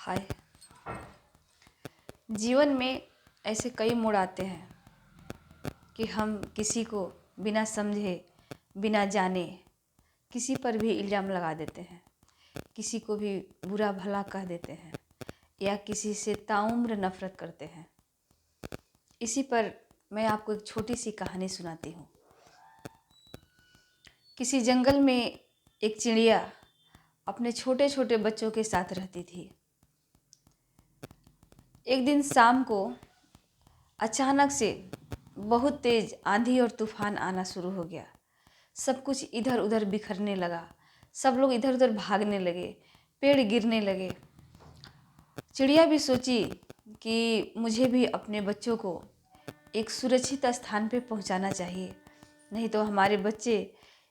हाय। जीवन में ऐसे कई मोड़ आते हैं कि हम किसी को बिना समझे, बिना जाने किसी पर भी इल्ज़ाम लगा देते हैं, किसी को भी बुरा भला कह देते हैं या किसी से ताउम्र नफ़रत करते हैं। इसी पर मैं आपको एक छोटी सी कहानी सुनाती हूँ। किसी जंगल में एक चिड़िया अपने छोटे छोटे बच्चों के साथ रहती थी। एक दिन शाम को अचानक से बहुत तेज़ आंधी और तूफान आना शुरू हो गया। सब कुछ इधर उधर बिखरने लगा, सब लोग इधर उधर भागने लगे, पेड़ गिरने लगे। चिड़िया भी सोची कि मुझे भी अपने बच्चों को एक सुरक्षित स्थान पे पहुंचाना चाहिए, नहीं तो हमारे बच्चे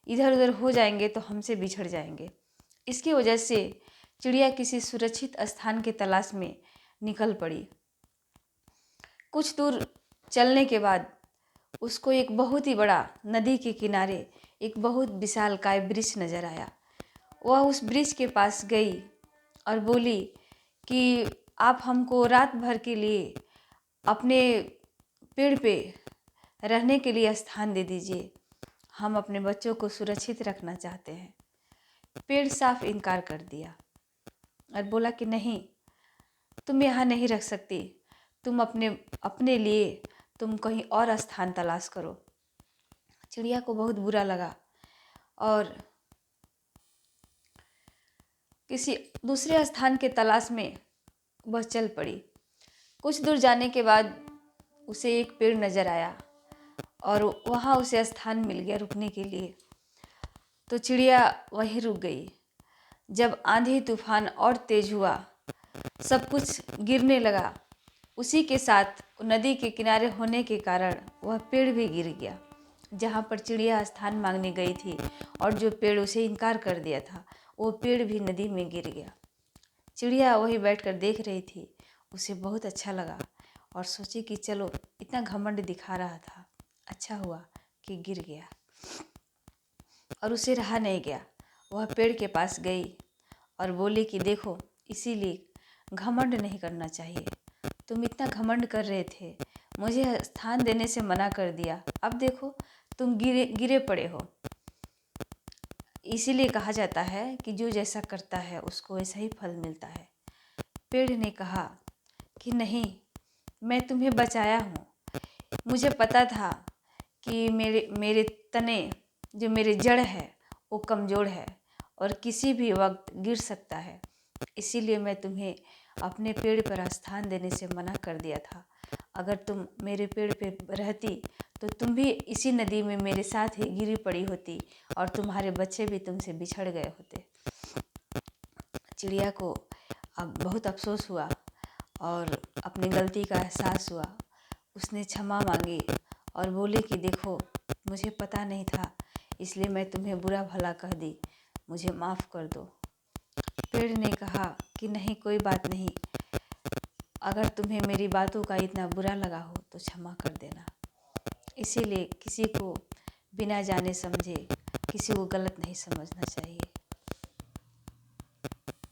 इधर उधर हो जाएंगे तो हमसे बिछड़ जाएंगे। इसकी वजह से चिड़िया किसी सुरक्षित स्थान की तलाश में निकल पड़ी। कुछ दूर चलने के बाद उसको एक बहुत ही बड़ा नदी के किनारे एक बहुत विशालकाय वृक्ष नजर आया। वह उस वृक्ष के पास गई और बोली कि आप हमको रात भर के लिए अपने पेड़ पे रहने के लिए स्थान दे दीजिए, हम अपने बच्चों को सुरक्षित रखना चाहते हैं। पेड़ साफ इनकार कर दिया और बोला कि नहीं, तुम यहाँ नहीं रख सकती, तुम अपने लिए तुम कहीं और स्थान तलाश करो। चिड़िया को बहुत बुरा लगा और किसी दूसरे स्थान के तलाश में वह चल पड़ी। कुछ दूर जाने के बाद उसे एक पेड़ नज़र आया और वहाँ उसे स्थान मिल गया रुकने के लिए। तो चिड़िया वहीं रुक गई। जब आंधी तूफान और तेज हुआ, सब कुछ गिरने लगा, उसी के साथ नदी के किनारे होने के कारण वह पेड़ भी गिर गया। जहाँ पर चिड़िया स्थान मांगने गई थी और जो पेड़ उसे इनकार कर दिया था, वो पेड़ भी नदी में गिर गया। चिड़िया वहीं बैठकर देख रही थी। उसे बहुत अच्छा लगा और सोची कि चलो, इतना घमंड दिखा रहा था, अच्छा हुआ कि गिर गया। और उसे रहा नहीं गया। वह पेड़ के पास गई और बोली कि देखो, इसीलिए घमंड नहीं करना चाहिए। तुम इतना घमंड कर रहे थे, मुझे स्थान देने से मना कर दिया, अब देखो तुम गिरे पड़े हो। इसीलिए कहा जाता है कि जो जैसा करता है उसको वैसा ही फल मिलता है। पेड़ ने कहा कि नहीं, मैं तुम्हें बचाया हूँ। मुझे पता था कि मेरे तने, जो मेरे जड़ है, वो कमज़ोर है और किसी भी वक्त गिर सकता है। इसीलिए मैं तुम्हें अपने पेड़ पर स्थान देने से मना कर दिया था। अगर तुम मेरे पेड़ पे रहती तो तुम भी इसी नदी में मेरे साथ ही गिरी पड़ी होती और तुम्हारे बच्चे भी तुमसे बिछड़ गए होते। चिड़िया को अब बहुत अफसोस हुआ और अपनी गलती का एहसास हुआ। उसने क्षमा मांगी और बोली कि देखो, मुझे पता नहीं था, इसलिए मैं तुम्हें बुरा भला कह दी, मुझे माफ़ कर दो। पेड़ ने कहा कि नहीं, कोई बात नहीं, अगर तुम्हें मेरी बातों का इतना बुरा लगा हो तो क्षमा कर देना। इसीलिए किसी को बिना जाने समझे किसी को गलत नहीं समझना चाहिए।